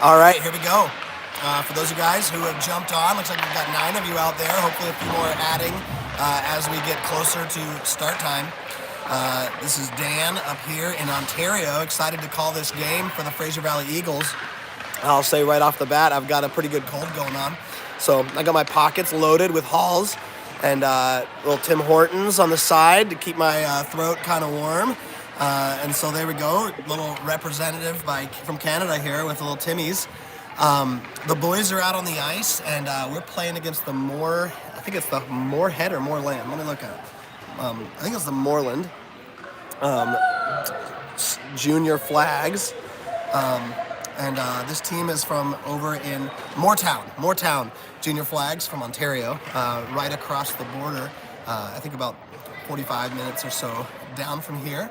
All right, here we go. For those of you guys who have jumped on, looks like we've got 9 of you out there. Hopefully a few more adding as we get closer to start time. This is Dan up here in Ontario, excited to call this game for the Fraser Valley Eagles. I'll say right off the bat, I've got a pretty good cold going on. So I got my pockets loaded with Halls and little Tim Hortons on the side to keep my throat kind of warm. And so there we go, little representative from Canada here with little Timmy's. The boys are out on the ice, and we're playing against the I think it's the Moorhead or Moorland. Let me look at it. I think it's the Moorland Junior Flags. And this team is from over in Mooretown Junior Flags from Ontario, right across the border, I think about 45 minutes or so down from here.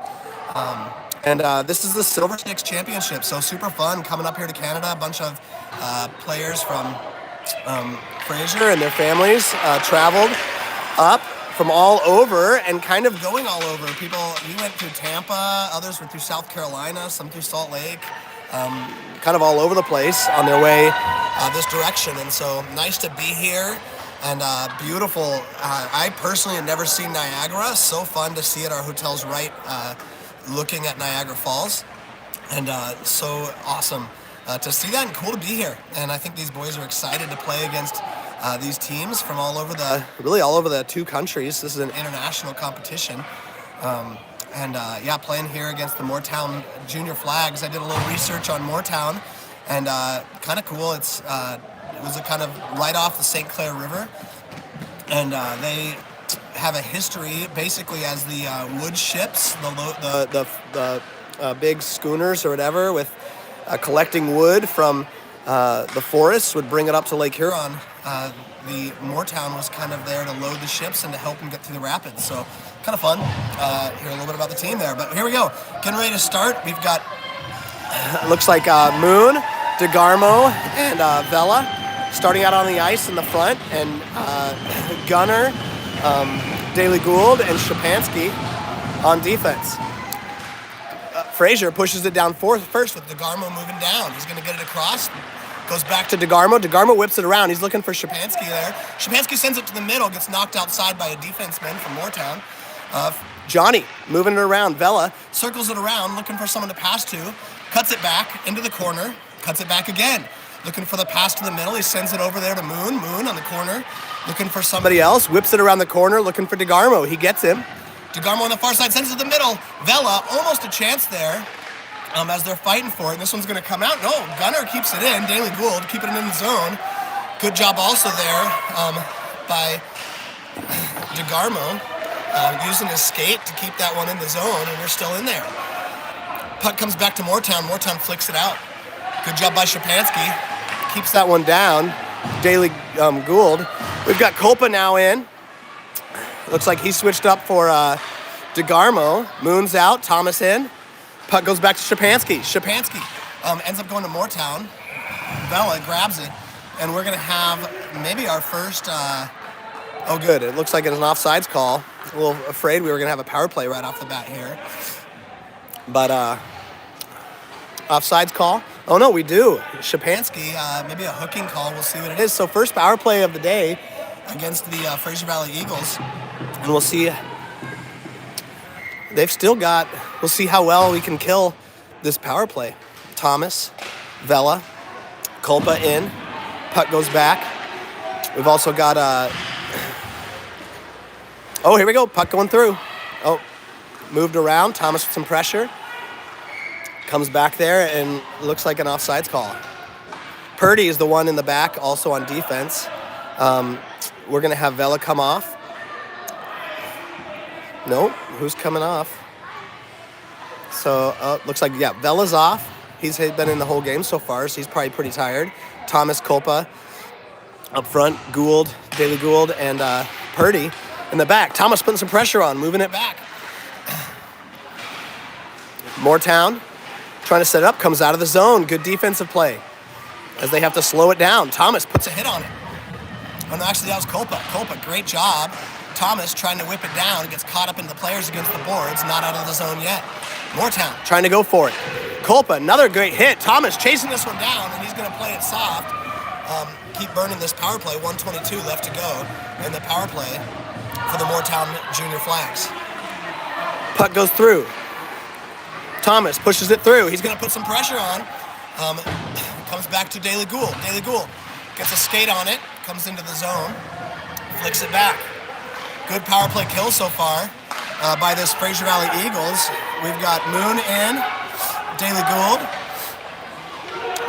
And this is the Silver Sticks Championship, so super fun coming up here to Canada. A bunch of players from Fraser and their families traveled up from all over and kind of going all over. We went through Tampa, others were through South Carolina, some through Salt Lake, kind of all over the place on their way this direction. And so nice to be here. And beautiful. I personally had never seen Niagara. So fun to see it. Our hotel's right looking at Niagara Falls. And so awesome to see that and cool to be here. And I think these boys are excited to play against these teams from all over the 2 countries. This is an international competition. Playing here against the Mooretown Junior Flags. I did a little research on Mooretown and kind of cool. It was a kind of right off the St. Clair River, and they have a history basically as the wood ships, the big schooners or whatever with collecting wood from the forests would bring it up to Lake Huron. The Mooretown was kind of there to load the ships and to help them get through the rapids. So kind of fun. Hear a little bit about the team there, but here we go. Getting ready to start. We've got looks like Moon, DeGarmo, and Vela starting out on the ice in the front, and Gunner, Daly Gould, and Shapansky on defense. Fraser pushes it down first with DeGarmo moving down. He's going to get it across. Goes back to DeGarmo. DeGarmo whips it around. He's looking for Shapansky there. Shapansky sends it to the middle, gets knocked outside by a defenseman from Mooretown. Johnny moving it around. Vela circles it around, looking for someone to pass to. Cuts it back into the corner. Cuts it back again. Looking for the pass to the middle. He sends it over there to Moon. Moon on the corner. Looking for somebody else. Whips it around the corner. Looking for DeGarmo. He gets him. DeGarmo on the far side sends it to the middle. Vela, almost a chance there as they're fighting for it. This one's going to come out. No, Gunner keeps it in. Daly Gould keeping it in the zone. Good job also there by DeGarmo using his skate to keep that one in the zone, and we're still in there. Puck comes back to Mooretown. Mooretown flicks it out. Good job by Shapansky. Keeps that one down. Daly Gould. We've got Kolpa now in. Looks like he switched up for DeGarmo. Moon's out. Thomas in. Puck goes back to Shapansky. Shapansky ends up going to Mooretown. Vela grabs it. And we're going to have maybe our first... oh, good. It looks like it's an offsides call. A little afraid we were going to have a power play right off the bat here. But offsides call. Oh, no, we do. Shapansky, maybe a hooking call. We'll see what it is. So first power play of the day against the Fraser Valley Eagles. And we'll see. We'll see how well we can kill this power play. Thomas, Vela, Kolpa in. Puck goes back. We've also got oh, here we go. Puck going through. Oh, moved around. Thomas with some pressure. Comes back there and looks like an offsides call. Purdy is the one in the back, also on defense. We're going to have Vela come off. Nope, who's coming off? So, looks like, yeah, Vela's off. He's been in the whole game so far, so he's probably pretty tired. Thomas, Kolpa up front, Gould, Daly Gould, and Purdy in the back. Thomas putting some pressure on, moving it back. Mooretown trying to set it up, comes out of the zone. Good defensive play as they have to slow it down. Thomas puts a hit on it. Oh, no, actually, that was Kolpa. Kolpa, great job. Thomas trying to whip it down, gets caught up in the players against the boards, not out of the zone yet. Mooretown trying to go for it. Culpa, another great hit. Thomas chasing this one down, and he's going to play it soft. Keep burning this power play. 1:22 left to go in the power play for the Mooretown Junior Flags. Puck goes through. Thomas pushes it through. He's going to put some pressure on. Comes back to Daly Gould. Daly Gould gets a skate on it, comes into the zone, flicks it back. Good power play kill so far by this Fraser Valley Eagles. We've got Moon in, Daly Gould.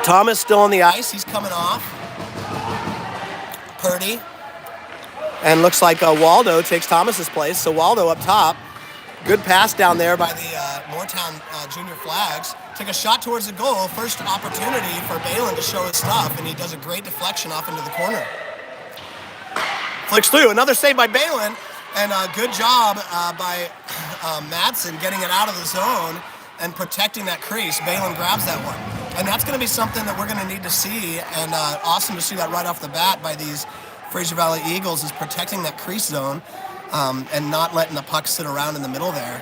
Thomas still on the ice. He's coming off. Purdy. And looks like Waldo takes Thomas's place. So Waldo up top. Good pass down there by the Mooretown Junior Flags. Took a shot towards the goal. First opportunity for Balin to show his stuff, and he does a great deflection off into the corner. Flicks through. Another save by Balin, and a good job by Madsen getting it out of the zone and protecting that crease. Balin grabs that one. And that's going to be something that we're going to need to see, and awesome to see that right off the bat by these Fraser Valley Eagles, is protecting that crease zone and not letting the puck sit around in the middle there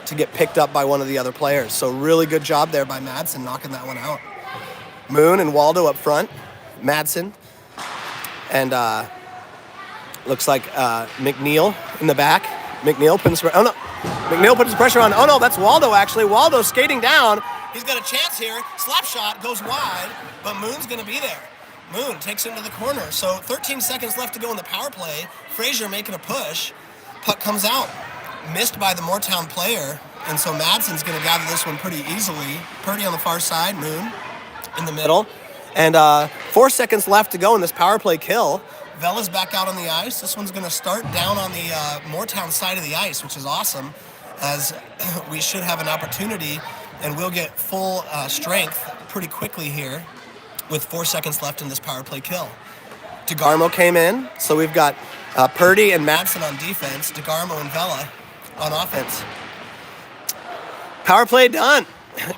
to get picked up by one of the other players. So really good job there by Madsen knocking that one out. Moon and Waldo up front. Madsen. And looks like McNeil in the back. McNeil putting some, oh no. McNeil putting some pressure on. Oh no, that's Waldo actually. Waldo skating down. He's got a chance here. Slap shot goes wide, but Moon's going to be there. Moon takes him to the corner. So 13 seconds left to go in the power play. Fraser making a push. Puck comes out. Missed by the Mooretown player. And so Madsen's going to gather this one pretty easily. Purdy on the far side. Moon in the middle. And 4 seconds left to go in this power play kill. Vela's back out on the ice. This one's going to start down on the Mooretown side of the ice, which is awesome, as we should have an opportunity, and we'll get full strength pretty quickly here with 4 seconds left in this power play kill. DeGarmo came in, so we've got Purdy and Madsen on defense, DeGarmo and Vela on offense. Power play done.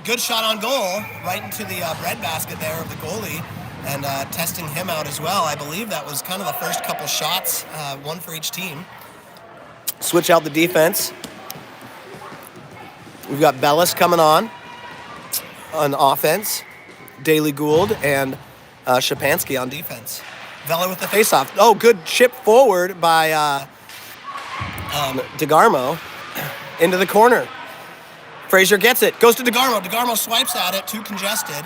Good shot on goal, right into the breadbasket there of the goalie, and testing him out as well. I believe that was kind of the first couple shots, one for each team. Switch out the defense. We've got Bellis coming on offense, Daly Gould and Shapansky on defense. Vela with the faceoff. Oh, good chip forward by DeGarmo into the corner. Fraser gets it, goes to DeGarmo. DeGarmo swipes at it, too congested.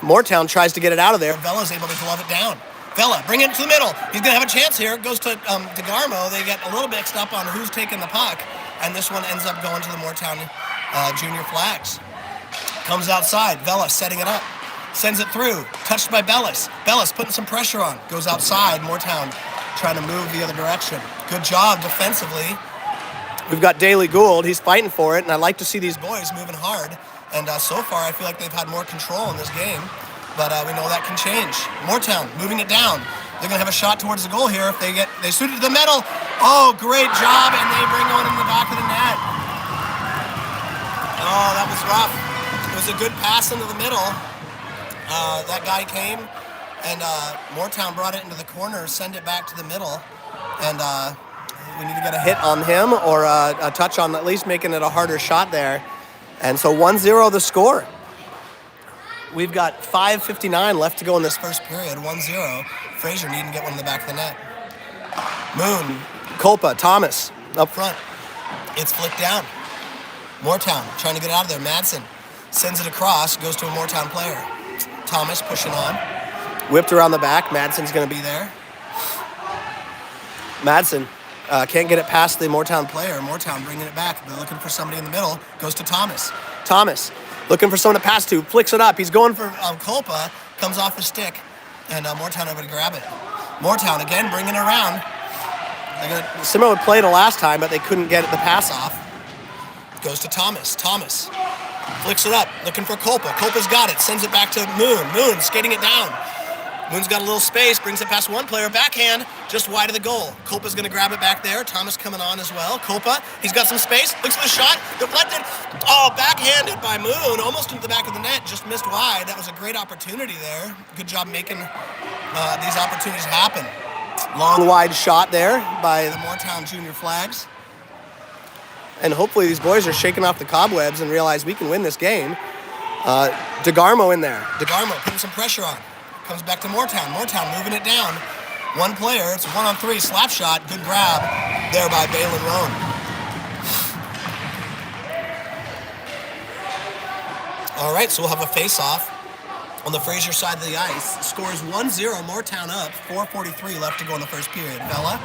Mooretown tries to get it out of there. Vela's able to glove it down. Vela, bring it to the middle. He's going to have a chance here. Goes to DeGarmo. They get a little mixed up on who's taking the puck, and this one ends up going to the Mooretown Junior Flags. Comes outside. Vela setting it up. Sends it through. Touched by Bellis. Bellis putting some pressure on. Goes outside. Mooretown trying to move the other direction. Good job defensively. We've got Daly Gould. He's fighting for it, and I like to see these boys moving hard. And so far, I feel like they've had more control in this game, but we know that can change. Mooretown moving it down. They're going to have a shot towards the goal here if they shoot it to the middle. Oh, great job, and they bring one in the back of the net. Oh, that was rough. It was a good pass into the middle. That guy came, and Mooretown brought it into the corner, send it back to the middle, and we need to get a hit on him or a touch on at least making it a harder shot there. And so 1-0 the score. We've got 5:59 left to go in this first period. 1-0. Fraser needing to get one in the back of the net. Moon, Culpa, Thomas up front. It's flicked down. Mooretown trying to get out of there. Madsen sends it across, goes to a Mooretown player. Thomas pushing on. Whipped around the back. Madsen's going to be there. Madsen can't get it past the Mooretown player. Mooretown bringing it back. They're looking for somebody in the middle. Goes to Thomas. Thomas looking for someone to pass to. Flicks it up. He's going for Culpa. Comes off the stick. And Mooretown able to grab it. Mooretown again bringing it around. Similar play to last time, but they couldn't get the pass off. Goes to Thomas. Thomas flicks it up. Looking for Culpa. Culpa's got it. Sends it back to Moon. Moon skating it down. Moon's got a little space, brings it past one player, backhand, just wide of the goal. Culpa's going to grab it back there. Thomas coming on as well. Culpa, he's got some space, looks for the shot, deflected. Oh, backhanded by Moon, almost into the back of the net, just missed wide. That was a great opportunity there. Good job making these opportunities happen. Long, wide shot there by the Mooretown Junior Flags. and hopefully these boys are shaking off the cobwebs and realize we can win this game. DeGarmo in there. DeGarmo putting some pressure on. Comes back to Mooretown. Mooretown moving it down. One player. It's 1-on-3 slap shot. Good grab there by Balin Roan. All right, so we'll have a face-off on the Fraser side of the ice. The score is 1-0. Mooretown up. 4:43 left to go in the first period. Vela,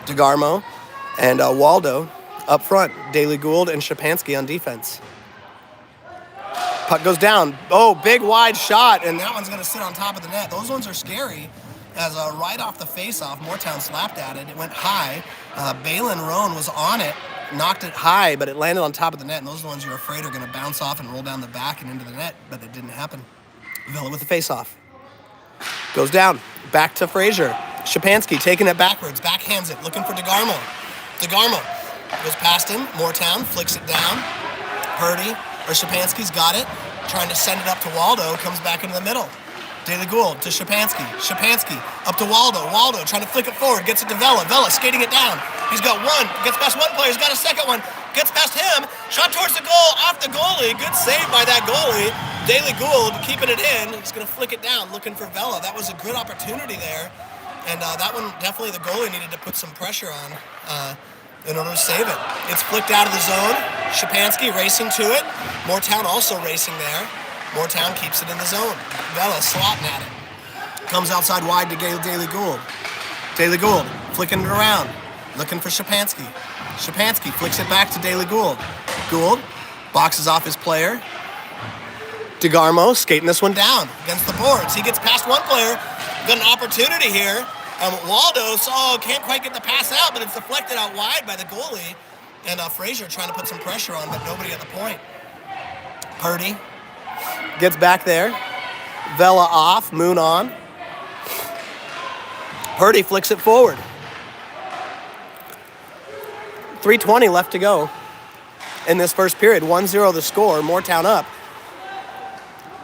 DeGarmo, and Waldo up front. Daly Gould and Shapansky on defense. Puck goes down. Oh, big wide shot, and that one's going to sit on top of the net. Those ones are scary, as right off the face-off, Mooretown slapped at it. It went high. Balin Roan was on it, knocked it high, but it landed on top of the net, and those are the ones you're afraid are going to bounce off and roll down the back and into the net, but it didn't happen. Vela with the face-off. Goes down. Back to Fraser. Shapansky taking it backwards. Backhands it, looking for DeGarmo. DeGarmo goes past him. Mooretown flicks it down. Shapansky's got it. Trying to send it up to Waldo. Comes back into the middle. Daly Gould to Shapansky. Shapansky up to Waldo. Waldo trying to flick it forward. Gets it to Vela. Vela skating it down. He's got one. Gets past one player. He's got a second one. Gets past him. Shot towards the goal. Off the goalie. Good save by that goalie. Daly Gould keeping it in. He's going to flick it down. Looking for Vela. That was a good opportunity there. And that one, definitely the goalie needed to put some pressure on in order to save it. It's flicked out of the zone. Shapansky racing to it. Mooretown also racing there. Mooretown keeps it in the zone. Vela slotting at it. Comes outside wide to Daly Gould. Daly Gould flicking it around. Looking for Shapansky. Shapansky flicks it back to Daly Gould. Gould boxes off his player. DeGarmo skating this one down against the boards. He gets past one player. Got an opportunity here. Waldo can't quite get the pass out, but it's deflected out wide by the goalie. And Fraser trying to put some pressure on, but nobody at the point. Purdy gets back there. Vela off, Moon on. Purdy flicks it forward. 3:20 left to go in this first period. 1-0 the score. Mooretown up.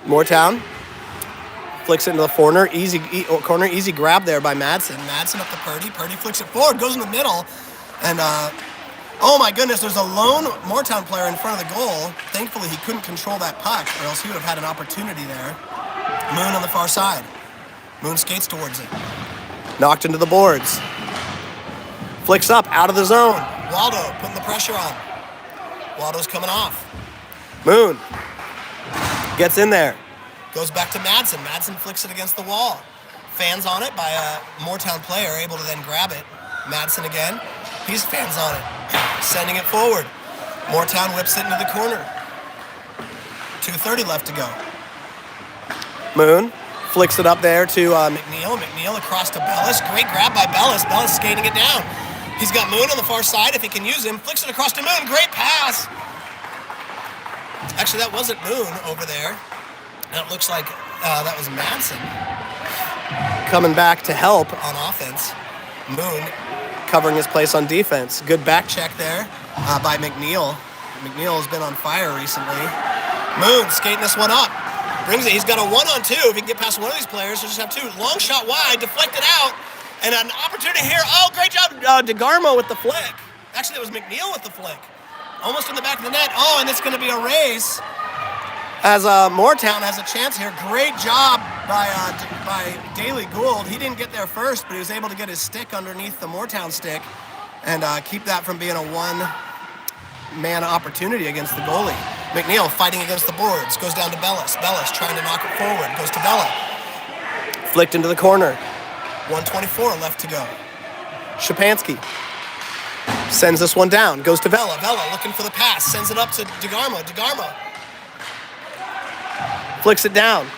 Mooretown flicks it into the corner. Easy grab there by Madsen. Madsen up to Purdy. Purdy flicks it forward, goes in the middle. And, oh my goodness, there's a lone Mooretown player in front of the goal. Thankfully, he couldn't control that puck, or else he would have had an opportunity there. Moon on the far side. Moon skates towards it. Knocked into the boards. Flicks up, out of the zone. Waldo putting the pressure on. Waldo's coming off. Moon gets in there. Goes back to Madsen. Madsen flicks it against the wall. Fans on it by a Mooretown player, able to then grab it. Madsen again. He's fans on it. Sending it forward. Mooretown whips it into the corner. 2:30 left to go. Moon flicks it up there to McNeil. McNeil across to Bellis. Great grab by Bellis. Bellis skating it down. He's got Moon on the far side if he can use him. Flicks it across to Moon. Great pass. Actually, that wasn't Moon over there. And it looks like that was Madsen coming back to help on offense. Moon covering his place on defense. Good back check there by McNeil. McNeil has been on fire recently. Moon skating this one up. Brings it. He's got a 1-on-2. If he can get past one of these players, he'll just have two. Long shot wide, deflected out. And an opportunity here. Oh, great job, DeGarmo with the flick. Actually, that was McNeil with the flick. Almost in the back of the net. Oh, and it's going to be a race. As Mooretown has a chance here. Great job by Daly Gould. He didn't get there first, but he was able to get his stick underneath the Mooretown stick and keep that from being a one-man opportunity against the goalie. McNeil fighting against the boards. Goes down to Bellis. Bellis trying to knock it forward. Goes to Vela. Flicked into the corner. 1:24 left to go. Shapansky sends this one down. Goes to Vela. Vela looking for the pass. Sends it up to DeGarmo. DeGarmo flicks it down.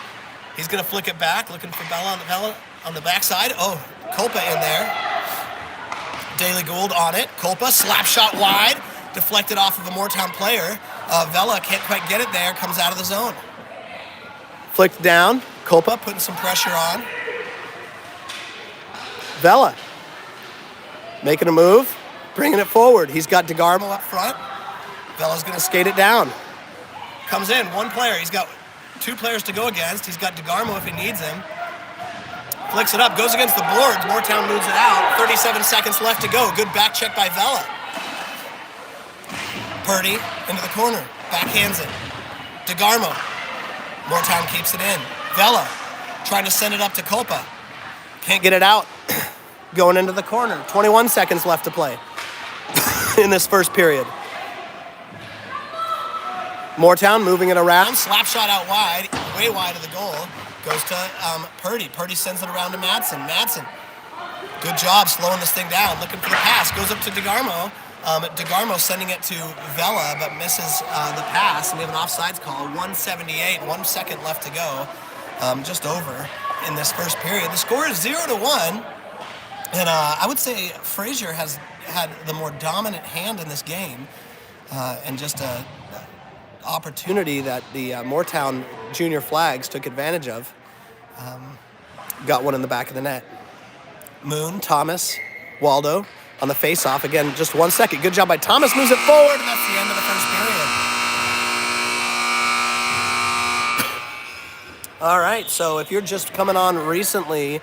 He's going to flick it back. Looking for Vela on the backside. Oh, Kolpa in there. Daly Gould on it. Kolpa, slap shot wide. Deflected off of a Mooretown player. Vela can't quite get it there. Comes out of the zone. Flicked down. Kolpa putting some pressure on. Vela making a move. Bringing it forward. He's got DeGarmo up front. Vela's going to skate it down. Comes in. One player. He's got two players to go against. He's got DeGarmo if he needs him. Flicks it up. Goes against the boards. Mooretown moves it out. 37 seconds left to go. Good back check by Vela. Purdy into the corner, backhands it. DeGarmo. Mooretown keeps it in. Vela trying to send it up to Copa. Can't get it out. Going into the corner. 21 seconds left to play in this first period. Mooretown moving it around. Slap shot out wide, way wide of the goal. Goes to Purdy. Purdy sends it around to Madsen. Madsen, good job slowing this thing down. Looking for the pass. Goes up to DeGarmo. DeGarmo sending it to Vela, but misses the pass. And we have an offsides call. 1:78, 1 second left to go. Just over in this first period. The score is 0-1. And I would say Fraser has had the more dominant hand in this game. And just a opportunity that the Mooretown junior flags took advantage of. Got one in the back of the net. Moon, Thomas, Waldo on the face-off. Again, just 1 second. Good job by Thomas. Moves it forward, and that's the end of the first period. All right, so if you're just coming on recently,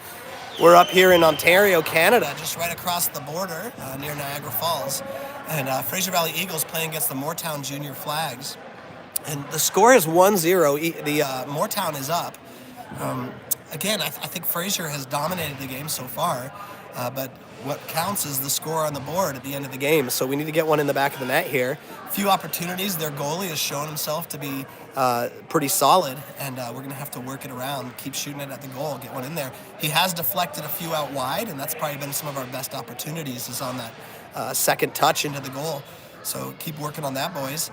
we're up here in Ontario, Canada, just right across the border near Niagara Falls. And Fraser Valley Eagles playing against the Mooretown junior flags. And the score is 1-0. The Mooretown is up. Again, I think Fraser has dominated the game so far, but what counts is the score on the board at the end of the game. So we need to get one in the back of the net here. A few opportunities. Their goalie has shown himself to be pretty solid, and we're going to have to work it around, keep shooting it at the goal, get one in there. He has deflected a few out wide, and that's probably been some of our best opportunities is on that second touch into the goal. So keep working on that, boys.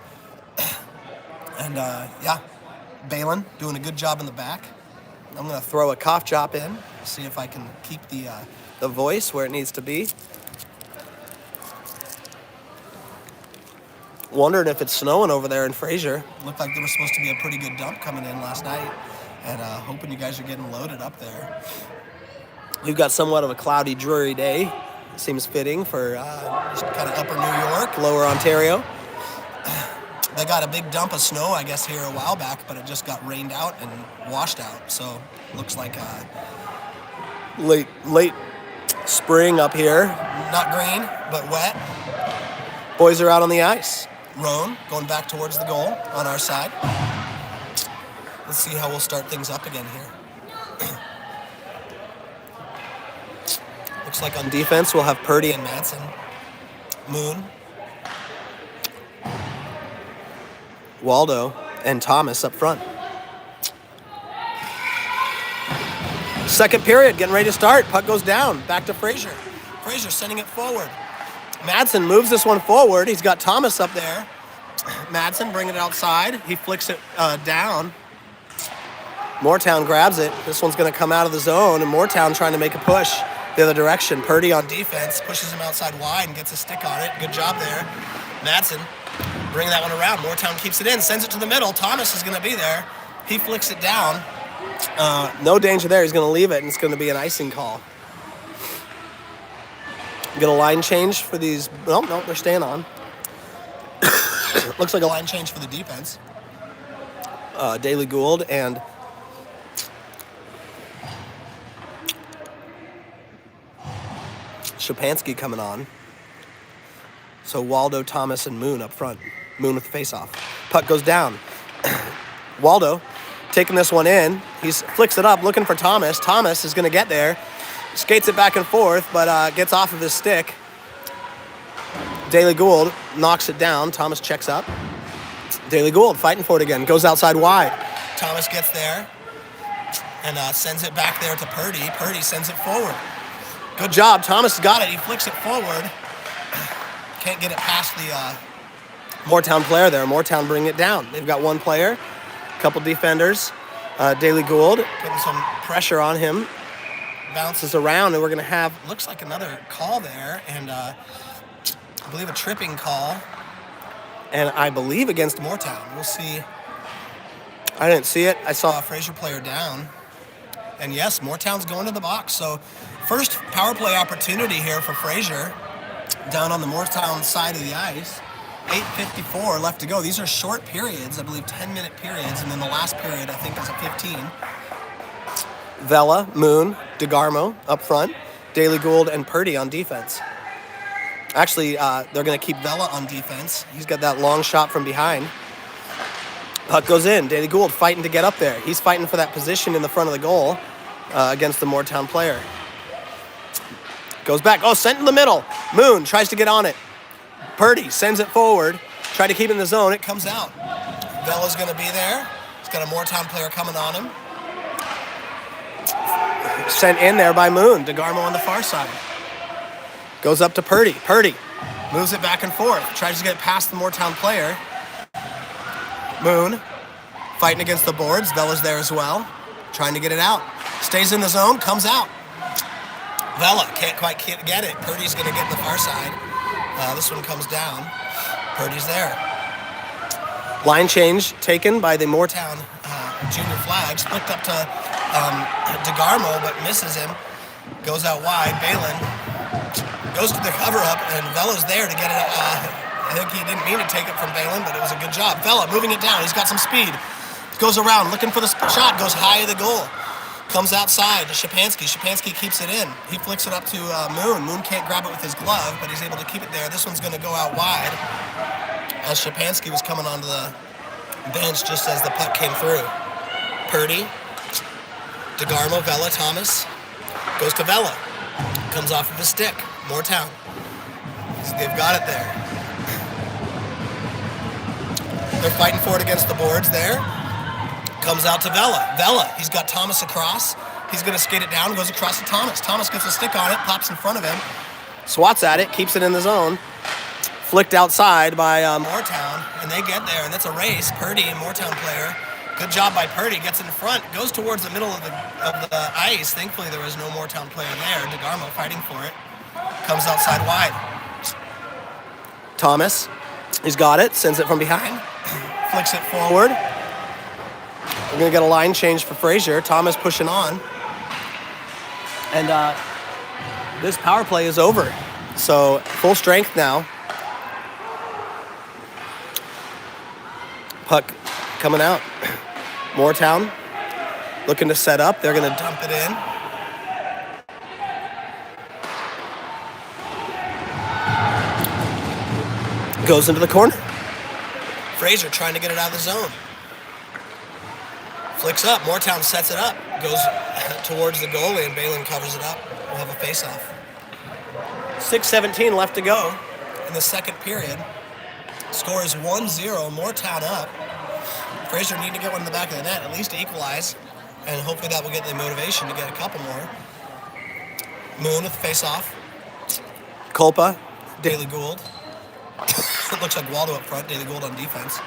And yeah, Balin doing a good job in the back. I'm going to throw a cough drop in, see if I can keep the voice where it needs to be. Wondering if it's snowing over there in Fraser. Looked like there was supposed to be a pretty good dump coming in last night, and hoping you guys are getting loaded up there. We've got somewhat of a cloudy, dreary day. Seems fitting for just kind of upper New York, lower Ontario. They got a big dump of snow, I guess, here a while back, but it just got rained out and washed out. So looks like late spring up here. Not green, but wet. Boys are out on the ice. Roan going back towards the goal on our side. Let's see how we'll start things up again here. Looks like on defense we'll have Purdy and Madsen. Moon, Waldo, and Thomas up front. Second period, getting ready to start. Puck goes down, back to Fraser. Fraser sending it forward. Madsen moves this one forward. He's got Thomas up there. Madsen bringing it outside. He flicks it down. Mooretown grabs it. This one's going to come out of the zone, and Mooretown trying to make a push the other direction. Purdy on defense pushes him outside wide and gets a stick on it. Good job there. Madsen bringing that one around. Mooretown keeps it in, sends it to the middle. Thomas is going to be there. He flicks it down. No danger there. He's going to leave it, and it's going to be an icing call. Get a line change for these. No, they're staying on. Looks like a line change for the defense. Daly Gould and Shapansky coming on. So Waldo, Thomas, and Moon up front. Moon with the face-off. Puck goes down. Waldo taking this one in. He flicks it up, looking for Thomas. Thomas is going to get there. Skates it back and forth, but gets off of his stick. Daly Gould knocks it down. Thomas checks up. Daly Gould fighting for it again. Goes outside wide. Thomas gets there and sends it back there to Purdy. Purdy sends it forward. Good job. Thomas got it. He flicks it forward. Can't get it past the Mooretown player there. Mooretown bring it down. They've got one player, a couple defenders. Daly Gould putting some pressure on him. Bounces around, and we're going to have, looks like another call there, and I believe a tripping call, and I believe against Mooretown. We'll see. I didn't see it. I saw a Fraser player down, and yes, Mooretown's going to the box. So first power play opportunity here for Fraser down on the Mooretown side of the ice. 8:54 left to go. These are short periods, I believe 10-minute periods, and then the last period I think is a 15. Vela, Moon, DeGarmo up front, Daly Gould, and Purdy on defense. Actually, they're going to keep Vela on defense. He's got that long shot from behind. Puck goes in. Daly Gould fighting to get up there. He's fighting for that position in the front of the goal against the Mooretown player. Goes back. Oh, sent in the middle. Moon tries to get on it. Purdy sends it forward. Try to keep it in the zone. It comes out. Vela's going to be there. He's got a Mooretown player coming on him. Sent in there by Moon. DeGarmo on the far side. Goes up to Purdy. Purdy moves it back and forth. Tries to get it past the Mooretown player. Moon fighting against the boards. Vela's there as well. Trying to get it out. Stays in the zone. Comes out. Vela can't quite get it. Purdy's going to get the far side. This one comes down. Purdy's there. Line change taken by the Mooretown junior flags. Flicked up to DeGarmo, but misses him. Goes out wide. Balin goes to the cover-up, and Vela's there to get it. I think he didn't mean to take it from Balin, but it was a good job. Vela moving it down. He's got some speed. Goes around, looking for the shot. Goes high of the goal. Comes outside to Shapansky. Shapansky keeps it in. He flicks it up to Moon. Moon can't grab it with his glove, but he's able to keep it there. This one's going to go out wide as Shapansky was coming onto the bench just as the puck came through. Purdy, DeGarmo, Vela, Thomas. Goes to Vela. Comes off of his stick. Mooretown. They've got it there. They're fighting for it against the boards there. Comes out to Vela. Vela, he's got Thomas across. He's going to skate it down, goes across to Thomas. Thomas gets a stick on it, pops in front of him. Swats at it, keeps it in the zone. Flicked outside by Mooretown, and they get there, and that's a race. Purdy, a Mooretown player. Good job by Purdy. Gets in front, goes towards the middle of the ice. Thankfully, there was no Mooretown player there. DeGarmo fighting for it. Comes outside wide. Thomas, he's got it. Sends it from behind. Flicks it forward. We're going to get a line change for Fraser. Thomas pushing on. And this power play is over. So full strength now. Puck coming out. Mooretown looking to set up. They're going to dump it in. Goes into the corner. Fraser trying to get it out of the zone. Flicks up. Mooretown sets it up. Goes towards the goalie, and Balin covers it up. We'll have a face-off. 6:17 left to go in the second period. Score is 1-0. Mooretown up. Fraser need to get one in the back of the net, at least to equalize, and hopefully that will get the motivation to get a couple more. Moon with the face-off. Culpa. Daly Gould. It looks like Waldo up front. Daly Gould on defense.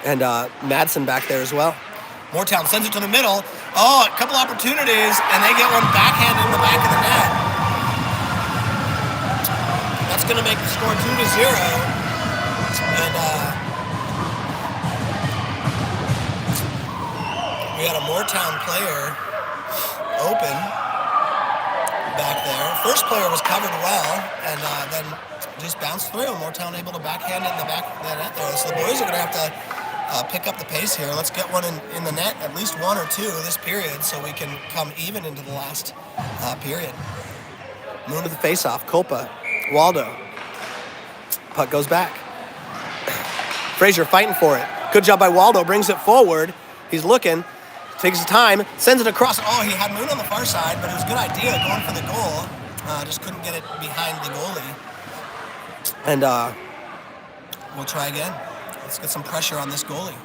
And Madsen back there as well. Mooretown sends it to the middle. Oh, a couple opportunities, and they get one backhand in the back of the net. That's going to make the score 2-0. And we had a Mooretown player open back there. First player was covered well, and then just bounced through. Mooretown able to backhand it in the back of the net there. So the boys are going to have to pick up the pace here. Let's get one in the net, at least one or two this period, so we can come even into the last period. Moon to the face-off. Culpa. Waldo. Puck goes back. Fraser fighting for it. Good job by Waldo. Brings it forward. He's looking. Takes his time. Sends it across. Oh, he had Moon on the far side, but it was a good idea going for the goal. Just couldn't get it behind the goalie. And we'll try again. Let's get some pressure on this goalie.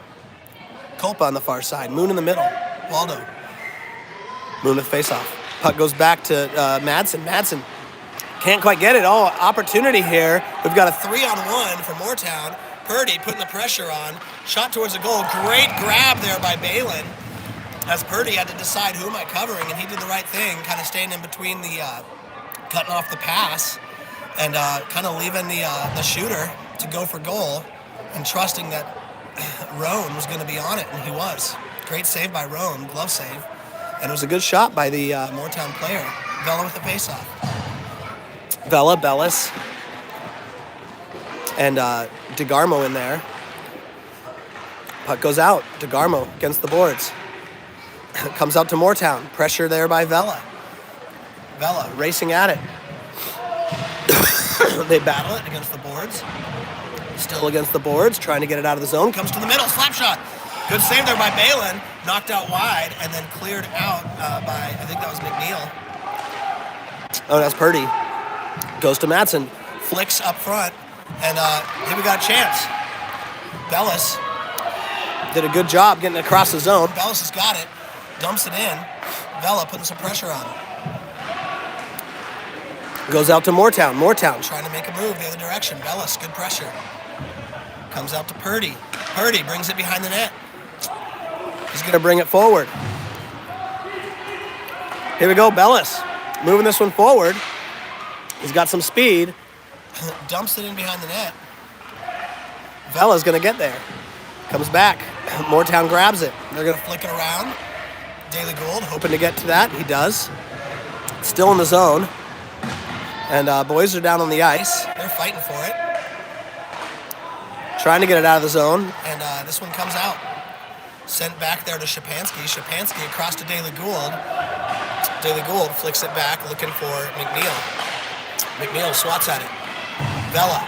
Culpa on the far side. Moon in the middle. Waldo. Moon with face-off. Puck goes back to Madsen. Madsen can't quite get it. Oh, opportunity here. We've got a 3-on-1 for Mooretown. Purdy putting the pressure on. Shot towards the goal. Great grab there by Balin. As Purdy had to decide who am I covering, and he did the right thing, kind of staying in between the, cutting off the pass, and kind of leaving the shooter to go for goal, and trusting that Roan was going to be on it, and he was. Great save by Roan, glove save, and it was a good shot by the Mooretown player. Vela with the faceoff. Vela, Bellis, and DeGarmo in there. Puck goes out. DeGarmo against the boards. Comes out to Mooretown. Pressure there by Vela. Vela racing at it. They battle it against the boards. Still against the boards, trying to get it out of the zone. Comes to the middle, slap shot. Good save there by Balin. Knocked out wide and then cleared out by, I think that was McNeil. Oh, that's Purdy. Goes to Madsen. Flicks up front. And here we got a chance. Bellis did a good job getting it across the zone. Bellis has got it. Dumps it in. Vela putting some pressure on him. Goes out to Mooretown. Mooretown trying to make a move the other direction. Bellis, good pressure. Comes out to Purdy. Purdy brings it behind the net. He's going to bring it forward. Here we go, Bellis. Moving this one forward. He's got some speed. Dumps it in behind the net. Vela's going to get there. Comes back. Mooretown grabs it. They're going to flick it around. Daily Gould hoping to get to that. He does. Still in the zone. And boys are down on the ice. They're fighting for it. Trying to get it out of the zone. And this one comes out. Sent back there to Shapansky. Shapansky across to Daily Gould. Daily Gould flicks it back looking for McNeil. McNeil swats at it. Vela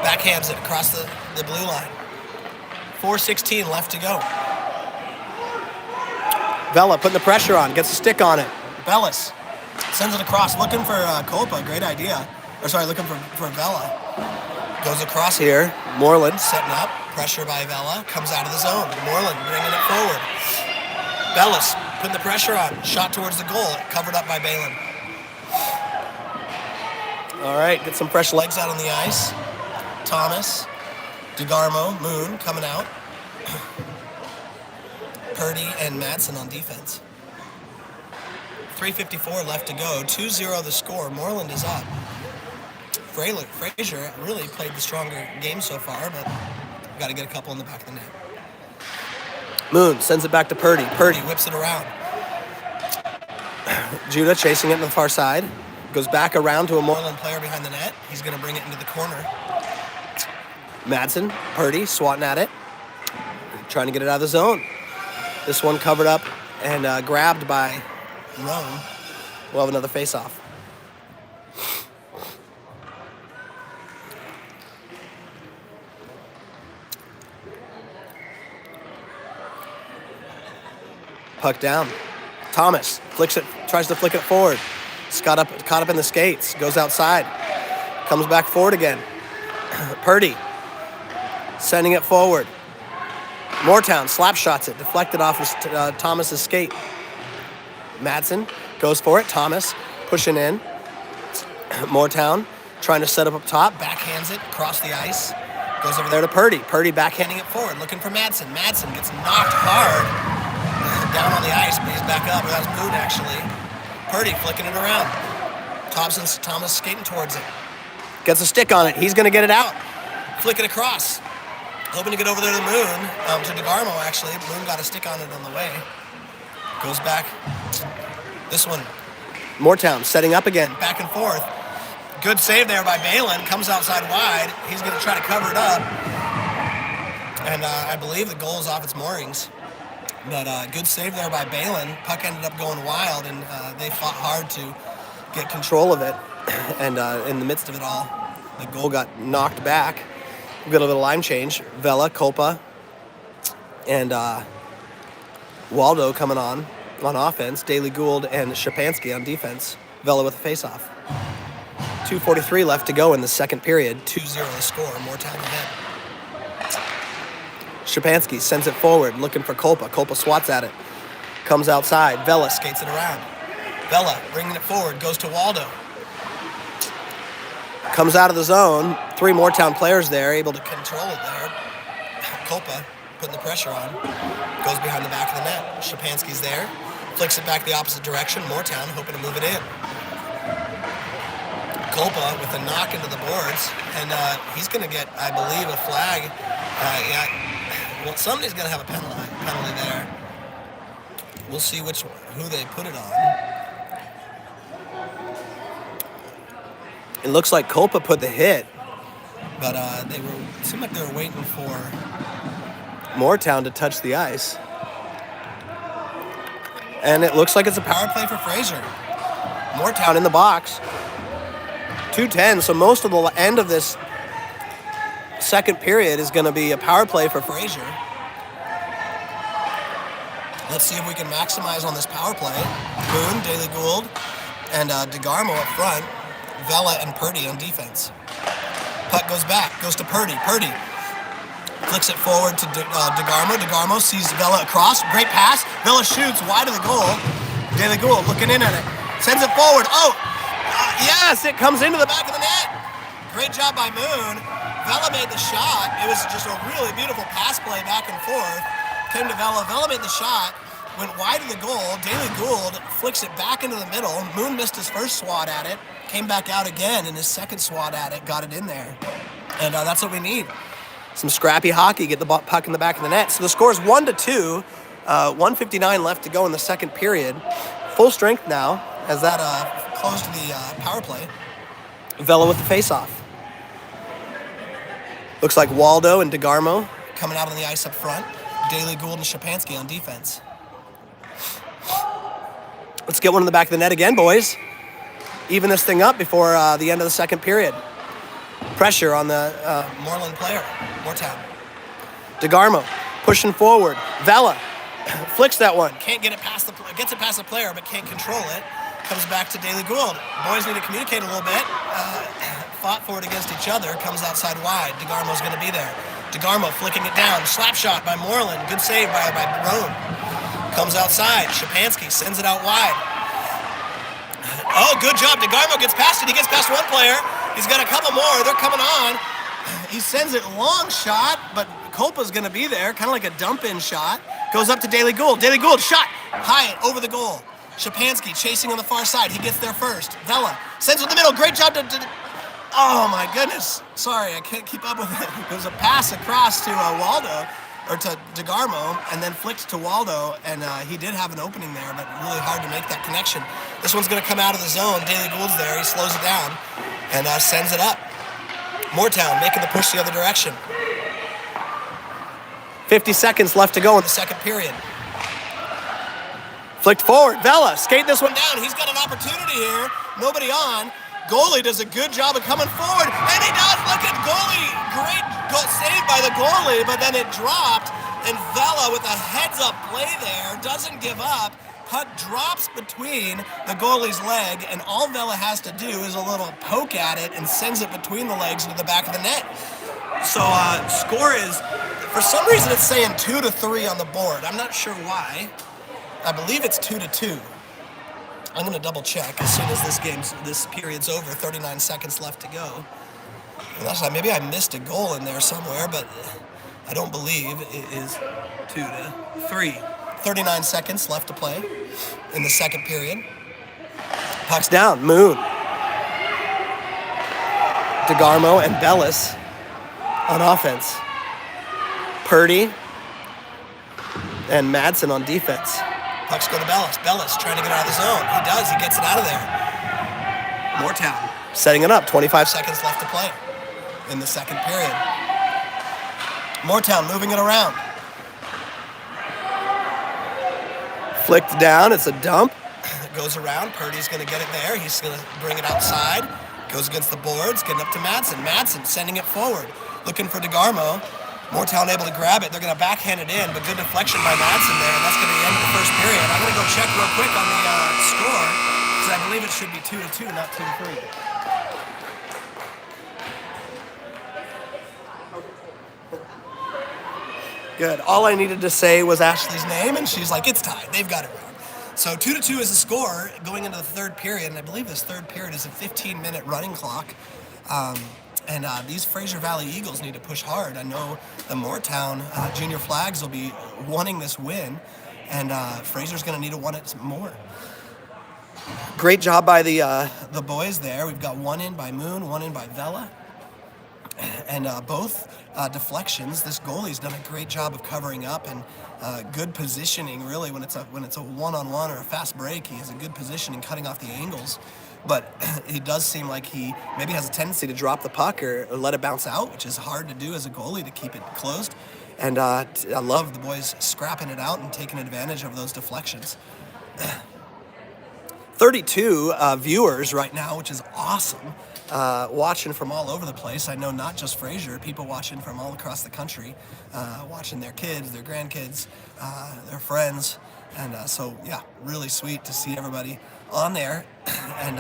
backhands it across the blue line. 4:16 left to go. Vela putting the pressure on. Gets a stick on it. Bellis sends it across, looking for Copa. Great idea. Or sorry, looking for Vela. Goes across here. Moreland setting up. Pressure by Vela. Comes out of the zone. Moreland bringing it forward. Bellis putting the pressure on. Shot towards the goal. Covered up by Balin. All right, get some fresh legs out on the ice. Thomas, DeGarmo, Moon coming out. Purdy and Madsen on defense. 3:54 left to go. 2-0 the score. Moreland is up. Fraser really played the stronger game so far, but got to get a couple in the back of the net. Moon sends it back to Purdy. Purdy whips it around. Judah chasing it to the far side. Goes back around to a Moreland player behind the net. He's going to bring it into the corner. Madsen, Purdy swatting at it. Trying to get it out of the zone. This one covered up and grabbed by Rome. We'll have another face-off. Puck down. Thomas flicks it, tries to flick it forward. Caught up in the skates. Goes outside. Comes back forward again. Purdy sending it forward. Mooretown slap shots it. Deflected off Thomas's skate. Madsen goes for it. Thomas pushing in. Mooretown trying to set up top. Backhands it across the ice. Goes over there to Purdy. Purdy backhanding it forward. Looking for Madsen. Madsen gets knocked hard down on the ice, but he's back up. That was Moon, actually. Purdy flicking it around. Thomas skating towards it. Gets a stick on it. He's going to get it out. Flick it across. Hoping to get over there to Moon. To DeGarmo, actually. Moon got a stick on it on the way. Goes back. This one. Mooretown setting up again. Back and forth. Good save there by Balin. Comes outside wide. He's going to try to cover it up. And I believe the goal is off its moorings. But good save there by Balin. Puck ended up going wild, and they fought hard to get control of it. And in the midst of it all, the goal got knocked back. We got a little line change. Vela, Copa, and Waldo coming on offense. Daily Gould and Shapansky on defense. Vela with a face-off. 2:43 left to go in the second period. 2-0 the score. Mooretown ahead. Shapansky sends it forward, looking for Copa. Copa swats at it. Comes outside. Vela skates it around. Vela bringing it forward. Goes to Waldo. Comes out of the zone. 3 Mooretown players there, able to control it there. Copa putting the pressure on. Goes behind the back of the net. Shapansky's there. Flicks it back the opposite direction. Mooretown hoping to move it in. Copa with a knock into the boards. And he's going to get, I believe, a flag. Well, somebody's going to have a penalty there. We'll see who they put it on. It looks like Copa put the hit, but it seemed like they were waiting for Mooretown to touch the ice. And it looks like it's a power play for Fraser. Mooretown in the box. 2:10, so most of the end of this second period is going to be a power play for Fraser. Let's see if we can maximize on this power play. Boone, Daly Gould, and DeGarmo up front. Vela and Purdy on defense. Puck goes back, goes to Purdy. Purdy flicks it forward to DeGarmo. DeGarmo sees Vela across. Great pass. Vela shoots wide of the goal. Daly Gould looking in at it. Sends it forward. Oh, yes, it comes into the back of the net. Great job by Moon. Vela made the shot. It was just a really beautiful pass play back and forth. Came to Vela. Vela made the shot. Went wide of the goal. Daly Gould flicks it back into the middle. Moon missed his first swat at it. Came back out again, and his second swat at it got it in there. And that's what we need. Some scrappy hockey, get the puck in the back of the net. So the score is 1-2. 1:59 left to go in the second period. Full strength now as that closed the power play. Vela with the faceoff. Looks like Waldo and DeGarmo coming out on the ice up front. Daly Gould and Szczepanski on defense. Let's get one in the back of the net again, boys. Even this thing up before the end of the second period. Pressure on the Moreland player, Mooretown. DeGarmo pushing forward. Vela flicks that one. Can't get it past gets it past the player, but can't control it. Comes back to Daly Gould. Boys need to communicate a little bit. Fought for it against each other. Comes outside wide. DeGarmo's going to be there. DeGarmo flicking it down. Slap shot by Moreland. Good save by Rome. Comes outside. Szczepanski sends it out wide. Oh, good job. DeGarmo gets past it. He gets past one player. He's got a couple more. They're coming on. He sends it long shot, but Kolpa's going to be there. Kind of like a dump-in shot. Goes up to Daly Gould. Daly Gould shot. Hyatt over the goal. Szczepanski chasing on the far side. He gets there first. Vela sends it in the middle. Great job to oh, my goodness. Sorry, I can't keep up with it. It was a pass across to Waldo, or to DeGarmo, and then flicked to Waldo, and he did have an opening there, but really hard to make that connection. This one's going to come out of the zone. Daly Gould's there. He slows it down and sends it up. Mooretown making the push the other direction. 50 seconds left to go in the second period. Flicked forward. Vela, skate this one down. He's got an opportunity here. Nobody on. Goalie does a good job of coming forward, and he does. Look at goalie. Great goal save by the goalie, but then it dropped, and Vela with a heads-up play there doesn't give up. Puck drops between the goalie's leg, and all Vela has to do is a little poke at it and sends it between the legs into the back of the net. So score is, for some reason it's saying 2-3 on the board. I'm not sure why. I believe it's 2-2. I'm going to double check as soon as this period's over. 39 seconds left to go. Maybe I missed a goal in there somewhere, but I don't believe it is 2-3. 39 seconds left to play in the second period. Puck's down. Moon. DeGarmo and Bellis on offense. Purdy and Madsen on defense. Pucks go to Bellis. Bellis trying to get out of the zone. He does. He gets it out of there. Mooretown setting it up. 25 seconds left to play in the second period. Mooretown moving it around. Flicked down. It's a dump. It goes around. Purdy's going to get it there. He's going to bring it outside. Goes against the boards. Getting up to Madsen. Madsen sending it forward. Looking for DeGarmo. Mooretown able to grab it. They're going to backhand it in, but good deflection by Madsen there, and that's going to be the end of the first period. I'm going to go check real quick on the score, because I believe it should be 2-2, not 2-3. Good. All I needed to say was Ashley's name, and she's like, it's tied. They've got it wrong. So 2-2 is the score going into the third period, and I believe this third period is a 15-minute running clock. And these Fraser Valley Eagles need to push hard. I know the Mooretown junior flags will be wanting this win, and Fraser's going to need to want it more. Great job by the boys there. We've got one in by Moon, one in by Vela, and both deflections. This goalie's done a great job of covering up and good positioning. Really, when it's a one-on-one or a fast break, he has a good position in cutting off the angles. But he does seem like he maybe has a tendency to drop the puck or let it bounce out, which is hard to do as a goalie to keep it closed. And I love the boys scrapping it out and taking advantage of those deflections. 32 viewers right now, which is awesome. Watching from all over the place. I know not just Fraser, people watching from all across the country, watching their kids, their grandkids, their friends. And so, yeah, really sweet to see everybody on there. And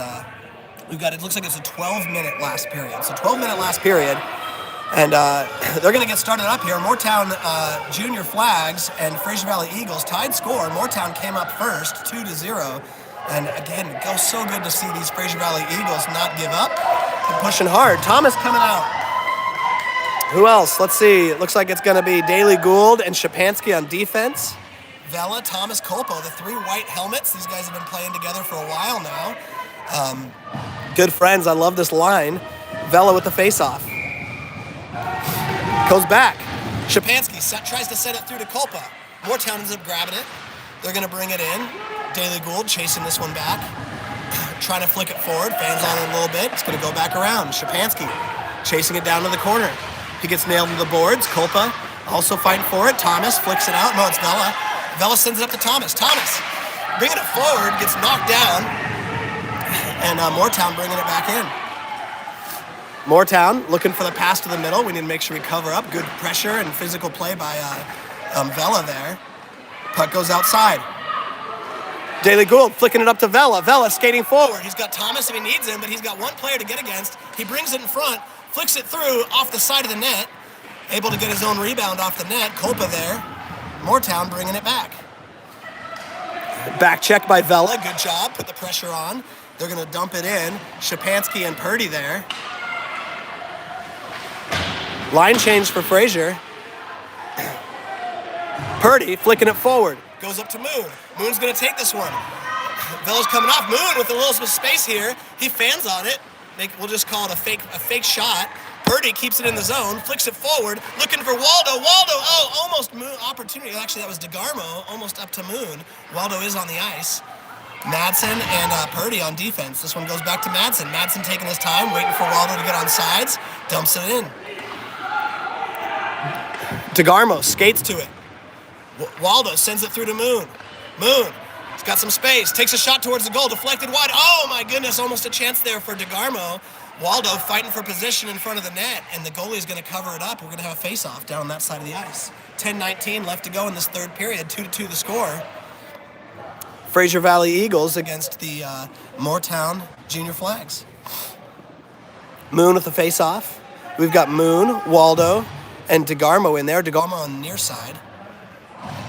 we've got, it looks like it's a 12-minute last period. So 12-minute last period. And they're going to get started up here. Mooretown Junior Flags and Fraser Valley Eagles tied score. Mooretown came up first, 2-0. And again, it goes so good to see these Fraser Valley Eagles not give up. They're pushing hard. Thomas coming out. Who else? Let's see. It looks like it's going to be Daly Gould and Shapansky on defense. Vela, Thomas, Kolpo, the 3 white helmets. These guys have been playing together for a while now. Good friends. I love this line. Vela with the face-off. Goes back. Shapansky tries to set it through to Kolpa. Mooretown ends up grabbing it. They're going to bring it in. Daly Gould chasing this one back. Trying to flick it forward. Fans on it a little bit. It's going to go back around. Shapansky chasing it down to the corner. He gets nailed to the boards. Kolpa also fighting for it. Thomas flicks it out. No, it's Vela. Vela sends it up to Thomas. Thomas bringing it forward. Gets knocked down. And Mooretown bringing it back in. Mooretown looking for the pass to the middle. We need to make sure we cover up. Good pressure and physical play by Vela there. Puck goes outside. Daly Gould flicking it up to Vela. Vela skating forward. He's got Thomas if he needs him, but he's got one player to get against. He brings it in front, flicks it through off the side of the net. Able to get his own rebound off the net. Kolpa there. Mooretown bringing it back. Back check by Vela. Good job. Put the pressure on. They're going to dump it in. Shapansky and Purdy there. Line change for Fraser. Purdy flicking it forward. Goes up to Moon. Moon's going to take this one. Vela's coming off. Moon with a little bit of space here. He fans on it. We'll just call it a fake shot. Purdy keeps it in the zone, flicks it forward, looking for Waldo. Waldo, almost Moon opportunity. Actually, that was DeGarmo, almost up to Moon. Waldo is on the ice. Madsen and Purdy on defense. This one goes back to Madsen. Madsen taking his time, waiting for Waldo to get on sides, dumps it in. DeGarmo skates to it. Waldo sends it through to Moon. Moon, he's got some space, takes a shot towards the goal, deflected wide. Oh my goodness, almost a chance there for DeGarmo. Waldo fighting for position in front of the net, and the goalie's going to cover it up. We're going to have a face-off down on that side of the ice. 10:19 left to go in this third period, 2-2 the score. Fraser Valley Eagles against the Mooretown Junior Flags. Moon with the face-off. We've got Moon, Waldo, and DeGarmo in there. DeGarmo on the near side.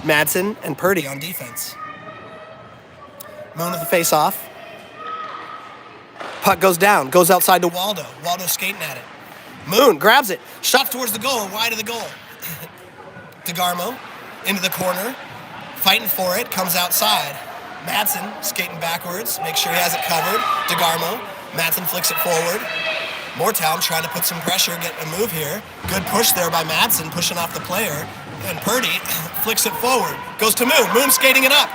Madsen and Purdy on defense. Moon with the face-off. Puck goes down, goes outside to Waldo. Waldo skating at it. Moon grabs it, shot towards the goal, wide of the goal. DeGarmo into the corner, fighting for it, comes outside. Madsen skating backwards, make sure he has it covered. DeGarmo, Madsen flicks it forward. Mooretown trying to put some pressure, get a move here. Good push there by Madsen, pushing off the player. And Purdy flicks it forward, goes to Moon. Moon skating it up.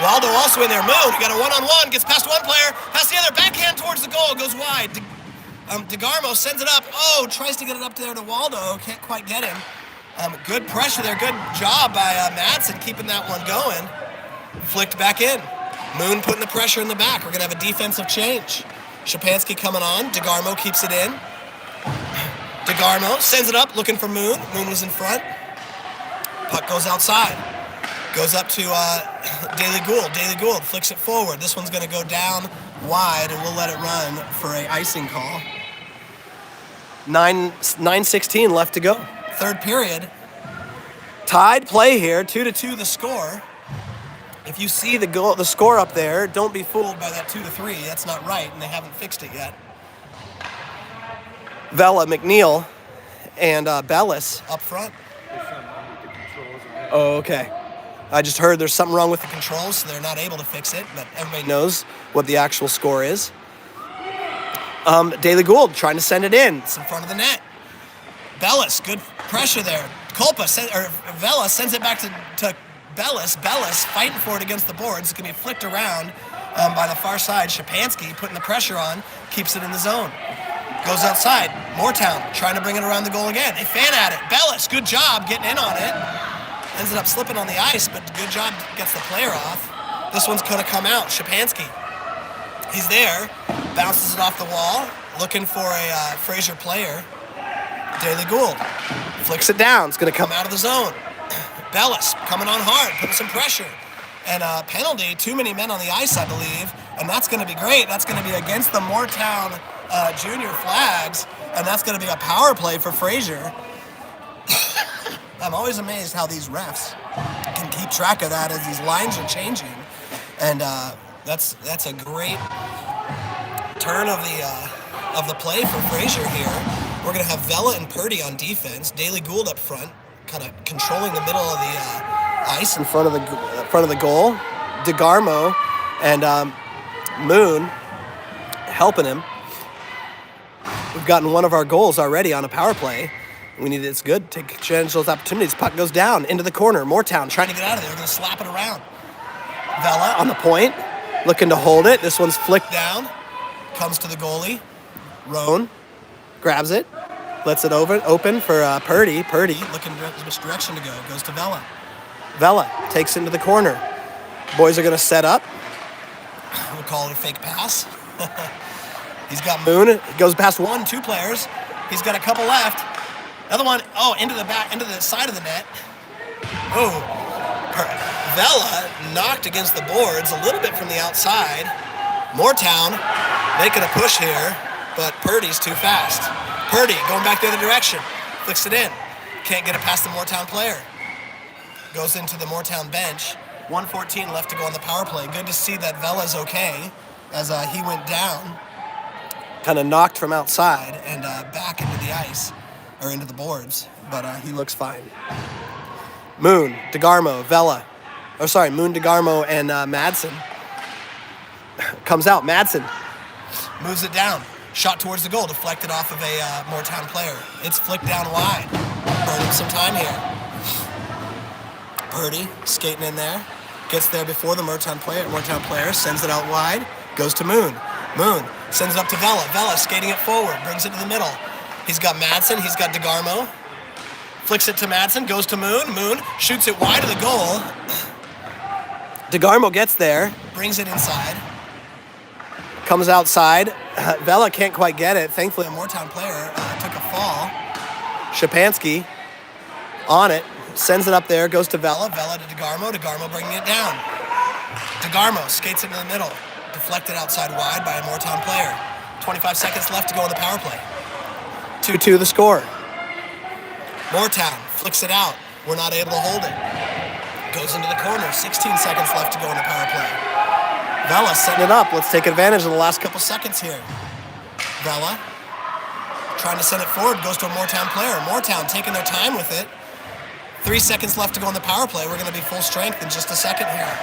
Waldo also in there. Moon, you got a one-on-one, gets past one player, past the other, backhand towards the goal, goes wide. DeGarmo sends it up. Oh, tries to get it up there to Waldo, can't quite get him. Good pressure there, good job by Madsen keeping that one going. Flicked back in. Moon putting the pressure in the back. We're going to have a defensive change. Shapansky coming on. DeGarmo keeps it in. DeGarmo sends it up, looking for Moon. Moon was in front. Puck goes outside. Goes up to Daly Gould. Daly Gould flicks it forward. This one's going to go down wide, and we'll let it run for a icing call. 9:16 left to go. Third period. Tied play here, 2-2 the score. If you see the score up there, don't be fooled by that 2-3. That's not right, and they haven't fixed it yet. Vela, McNeil, and Bellis up front. Oh, okay. I just heard there's something wrong with the controls, so they're not able to fix it, but everybody knows what the actual score is. Daly Gould trying to send it in. It's in front of the net. Bellis, good pressure there. Vela sends it back to Bellis. Bellis fighting for it against the boards. It's going to be flicked around by the far side. Shapansky putting the pressure on, keeps it in the zone. Goes outside. Mooretown trying to bring it around the goal again. They fan at it. Bellis, good job getting in on it. Ended up slipping on the ice, but good job gets the player off. This one's going to come out. Shapansky. He's there. Bounces it off the wall. Looking for a Fraser player. Daly Gould. Flicks it down. It's going to come out of the zone. Bellis coming on hard. Putting some pressure. And a penalty. Too many men on the ice, I believe. And that's going to be great. That's going to be against the Mooretown junior flags. And that's going to be a power play for Fraser. I'm always amazed how these refs can keep track of that as these lines are changing. And that's a great turn of the play for Fraser here. We're going to have Vela and Purdy on defense. Daly Gould up front, kind of controlling the middle of the ice in front of the goal. DeGarmo and Moon helping him. We've gotten one of our goals already on a power play. It's good. Take advantage of those opportunities. Puck goes down into the corner. Mooretown trying to get out of there. We're going to slap it around. Vela on the point, looking to hold it. This one's flicked down. Comes to the goalie. Roan grabs it. Lets it open for Purdy. Purdy looking which direction to go. Goes to Vela. Vela takes it into the corner. Boys are going to set up. We'll call it a fake pass. He's got Moon. It goes past 1-2 players. He's got a couple left. Another one, into the side of the net. Oh, Vela knocked against the boards a little bit from the outside. Mooretown making a push here, but Purdy's too fast. Purdy going back the other direction. Flicks it in. Can't get it past the Mooretown player. Goes into the Mooretown bench. 1:14 left to go on the power play. Good to see that Vela's okay as he went down. Kind of knocked from outside and back into the ice. Or into the boards, but he looks fine. Moon, DeGarmo, Vela. Moon, DeGarmo, and Madsen. Comes out, Madsen. Moves it down. Shot towards the goal, deflected off of a Mooretown player. It's flicked down wide. Burning some time here. Purdy skating in there. Gets there before the Mooretown player, sends it out wide. Goes to Moon. Moon sends it up to Vela. Vela skating it forward, brings it to the middle. He's got Madsen, he's got DeGarmo. Flicks it to Madsen, goes to Moon. Moon shoots it wide of the goal. DeGarmo gets there, brings it inside. Comes outside. Vela can't quite get it. Thankfully, a Mooretown player took a fall. Shapansky on it, sends it up there, goes to Vela. Vela to DeGarmo. DeGarmo bringing it down. DeGarmo skates into the middle. Deflected outside wide by a Mooretown player. 25 seconds left to go on the power play. 2-2 the score. Mooretown flicks it out. We're not able to hold it. Goes into the corner. 16 seconds left to go in the power play. Vela setting it up. Let's take advantage of the last couple seconds here. Vela trying to send it forward. Goes to a Mooretown player. Mooretown taking their time with it. 3 seconds left to go in the power play. We're going to be full strength in just a second here.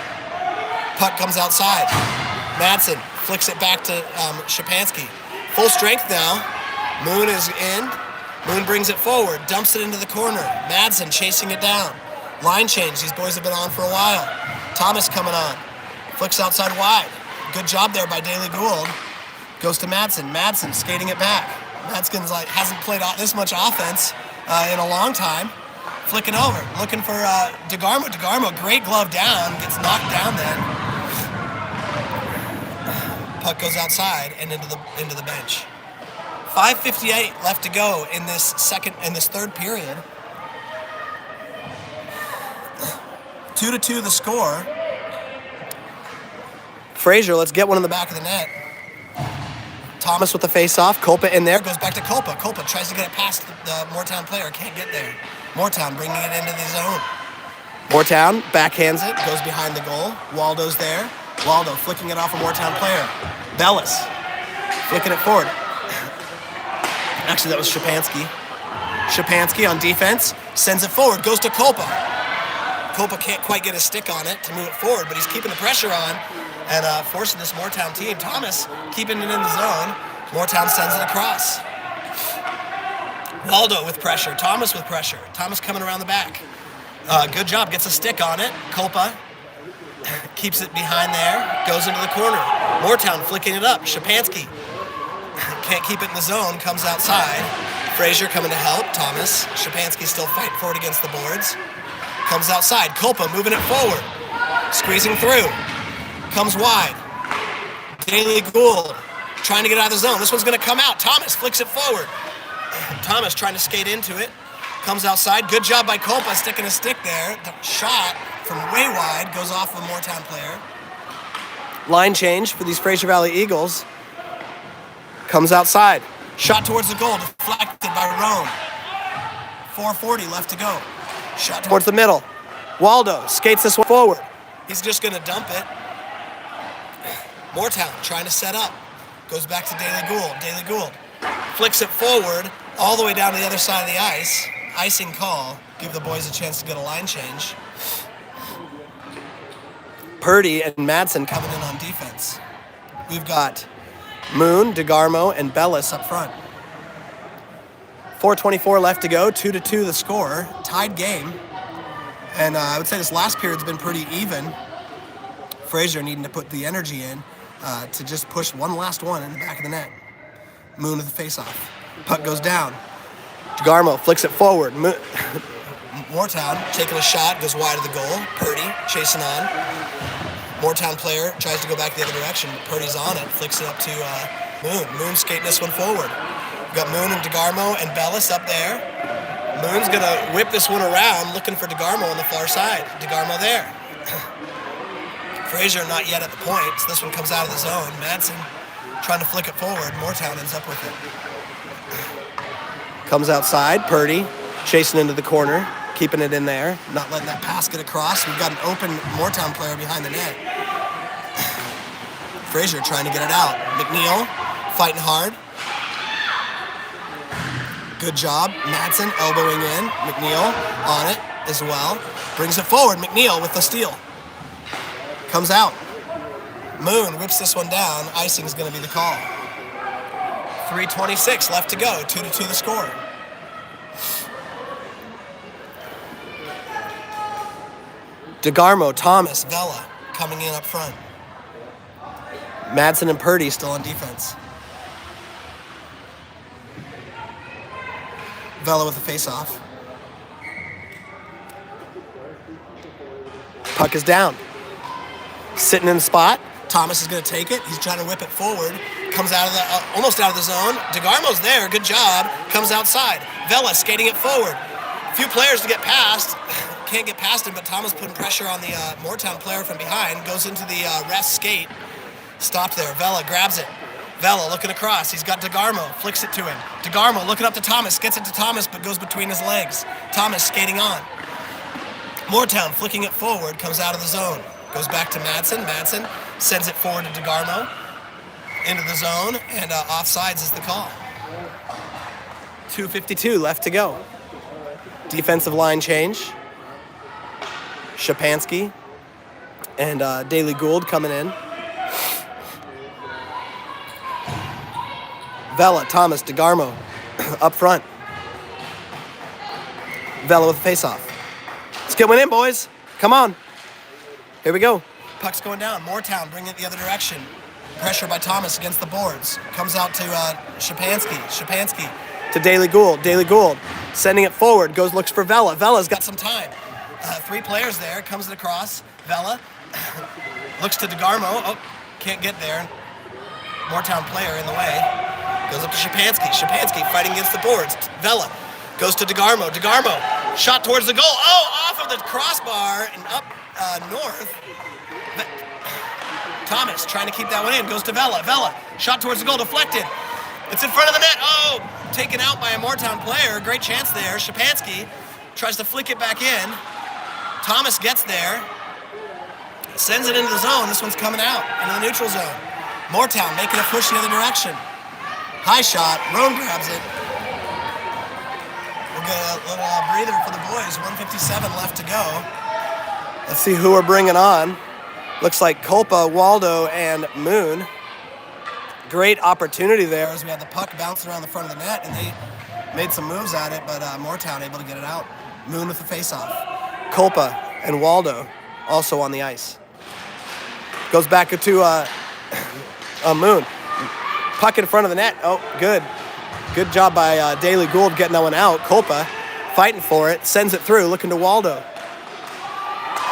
Puck comes outside. Madsen flicks it back to Shapansky. Full strength now. Moon is in. Moon brings it forward, dumps it into the corner. Madsen chasing it down. Line change. These boys have been on for a while. Thomas coming on. Flicks outside wide. Good job there by Daly Gould. Goes to Madsen. Madsen skating it back. Madsen's hasn't played this much offense in a long time. Flicking over. Looking for DeGarmo. DeGarmo, great glove down. Gets knocked down then. Puck goes outside and into the bench. 5:58 left to go in this third period. 2-2 the score. Fraser, let's get one in the back of the net. Thomas with the face-off. Kolpa in there. Goes back to Kolpa. Kolpa tries to get it past the Mooretown player. Can't get there. Mooretown bringing it into the zone. Mooretown backhands it. Goes behind the goal. Waldo's there. Waldo flicking it off a Mooretown player. Bellis flicking it forward. Actually, that was Shapansky. Shapansky on defense. Sends it forward. Goes to Kolpa. Kolpa can't quite get a stick on it to move it forward, but he's keeping the pressure on and forcing this Mooretown team. Thomas keeping it in the zone. Mooretown sends it across. Waldo with pressure. Thomas with pressure. Thomas coming around the back. Good job. Gets a stick on it. Kolpa keeps it behind there. Goes into the corner. Mooretown flicking it up. Shapansky can't keep it in the zone. Comes outside. Fraser coming to help. Thomas. Shapansky still fighting for it against the boards. Comes outside. Kolpa moving it forward. Squeezing through. comes wide. Daily Gould trying to get out of the zone. This one's going to come out. Thomas flicks it forward. Thomas trying to skate into it. Comes outside. Good job by Kolpa sticking a stick there. The shot from way wide goes off of a Mooretown player. Line change for these Fraser Valley Eagles. Comes outside. Shot towards the goal. Deflected by Rome. 4:40 left to go. Shot towards the middle. Waldo skates this one forward. He's just going to dump it. Mooretown trying to set up. Goes back to Daily Gould. Daily Gould flicks it forward all the way down to the other side of the ice. Icing call. Give the boys a chance to get a line change. Purdy and Madsen coming in on defense. We've got Moon, DeGarmo, and Bellis up front. 4:24 left to go. 2-2 the score. Tied game. And I would say this last period's been pretty even. Fraser needing to put the energy in to just push one last one in the back of the net. Moon with the face-off. Puck goes down. DeGarmo flicks it forward. Mooretown taking a shot, goes wide of the goal. Purdy chasing on. Mooretown player tries to go back the other direction. Purdy's on it, flicks it up to Moon. Moon skating this one forward. We've got Moon and DeGarmo and Bellis up there. Moon's going to whip this one around, looking for DeGarmo on the far side. DeGarmo there. Fraser not yet at the point, so this one comes out of the zone. Madsen trying to flick it forward. Mooretown ends up with it. Comes outside. Purdy chasing into the corner, keeping it in there, not letting that pass get across. We've got an open Mooretown player behind the net. Fraser trying to get it out. McNeil fighting hard. Good job. Madsen elbowing in. McNeil on it as well. Brings it forward. McNeil with the steal. Comes out. Moon whips this one down. Icing's going to be the call. 3:26 left to go. 2-2 the score. DeGarmo, Thomas, Vela coming in up front. Madsen and Purdy still on defense. Vela with the face-off. Puck is down. Sitting in the spot. Thomas is going to take it. He's trying to whip it forward. Comes out of the, almost out of the zone. DeGarmo's there. Good job. Comes outside. Vela skating it forward. A few players to get past. Can't get past him, but Thomas putting pressure on the Mooretown player from behind. Goes into the rest skate. Stopped there. Vela grabs it. Vela looking across. He's got DeGarmo. Flicks it to him. DeGarmo looking up to Thomas. Gets it to Thomas, but goes between his legs. Thomas skating on. Mooretown flicking it forward. Comes out of the zone. Goes back to Madsen. Madsen sends it forward to DeGarmo. Into the zone, and offsides is the call. 2:52 left to go. Defensive line change. Shapansky and Daily Gould coming in. Vela, Thomas, DeGarmo up front. Vela with the face-off. Let's get one in, boys. Come on. Here we go. Puck's going down. Mooretown bringing it the other direction. Pressure by Thomas against the boards. Comes out to Shapansky. Shapansky to Daily Gould. Daily Gould sending it forward. Goes, looks for Vela. Vela's got some time. Three players there. Comes it across. Vela looks to DeGarmo. Oh, can't get there. Mooretown player in the way. Goes up to Shapansky. Shapansky fighting against the boards. Vela goes to DeGarmo. DeGarmo shot towards the goal. Oh, off of the crossbar and up north. Thomas trying to keep that one in. Goes to Vela. Vela shot towards the goal. Deflected. It's in front of the net. Oh, taken out by a Mooretown player. Great chance there. Shapansky tries to flick it back in. Thomas gets there. Sends it into the zone. This one's coming out into the neutral zone. Mooretown making a push the other direction. High shot. Roan grabs it. We'll get a little breather for the boys. 1:57 left to go. Let's see who we're bringing on. Looks like Kolpa, Waldo, and Moon. Great opportunity there as we had the puck bouncing around the front of the net, and they made some moves at it, but Mooretown able to get it out. Moon with the face-off. Kolpa and Waldo also on the ice. Goes back to Moon. Puck in front of the net. Oh, good. Good job by Daily Gould getting that one out. Kolpa fighting for it. Sends it through, looking to Waldo.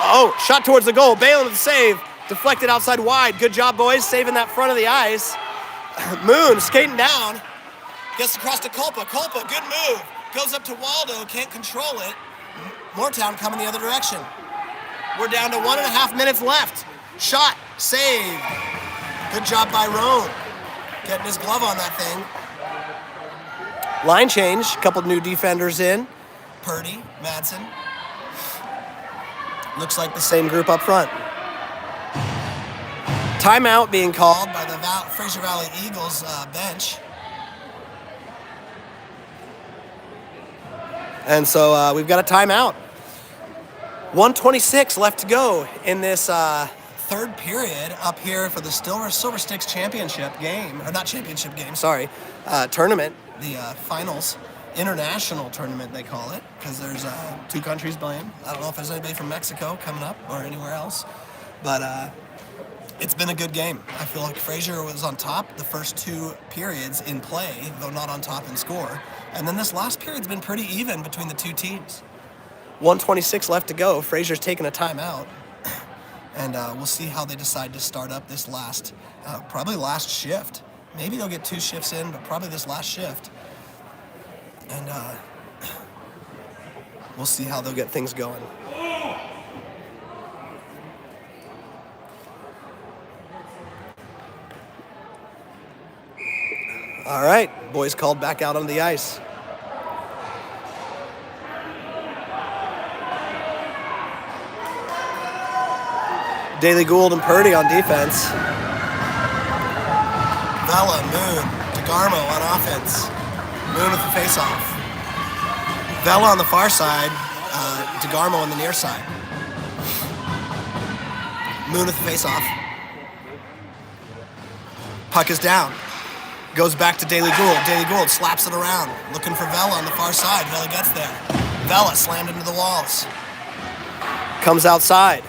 Oh, shot towards the goal. Pelham with the save. Deflected outside wide. Good job, boys, saving that front of the ice. Moon skating down. Gets across to Culpa. Culpa, good move. Goes up to Waldo, can't control it. Mooretown coming the other direction. We're down to 1.5 minutes left. Shot, saved. Good job by Roan. Getting his glove on that thing. Line change, a couple new defenders in. Purdy, Madsen. Looks like the same group up front. Timeout being called by the Fraser Valley Eagles bench. And so we've got a timeout. 1:26 left to go in this third period up here for the Silver Sticks championship game, or not championship game, sorry, tournament, the finals, international tournament they call it, because there's 2 countries playing. I don't know if there's anybody from Mexico coming up or anywhere else, but it's been a good game. I feel like Fraser was on top the first 2 periods in play, though not on top in score. And then this last period's been pretty even between the 2 teams. 1:26 left to go. Fraser's taking a timeout. And we'll see how they decide to start up this last, probably last shift. Maybe they'll get 2 shifts in, but probably this last shift. And we'll see how they'll get things going. All right, boys called back out on the ice. Daly Gould and Purdy on defense. Vela, Moon, DeGarmo on offense. Moon with the face-off. Vela on the far side, DeGarmo on the near side. Moon with the face-off. Puck is down. Goes back to Daly Gould. Daly Gould slaps it around. Looking for Vela on the far side. Vela gets there. Vela slammed into the walls. Comes outside.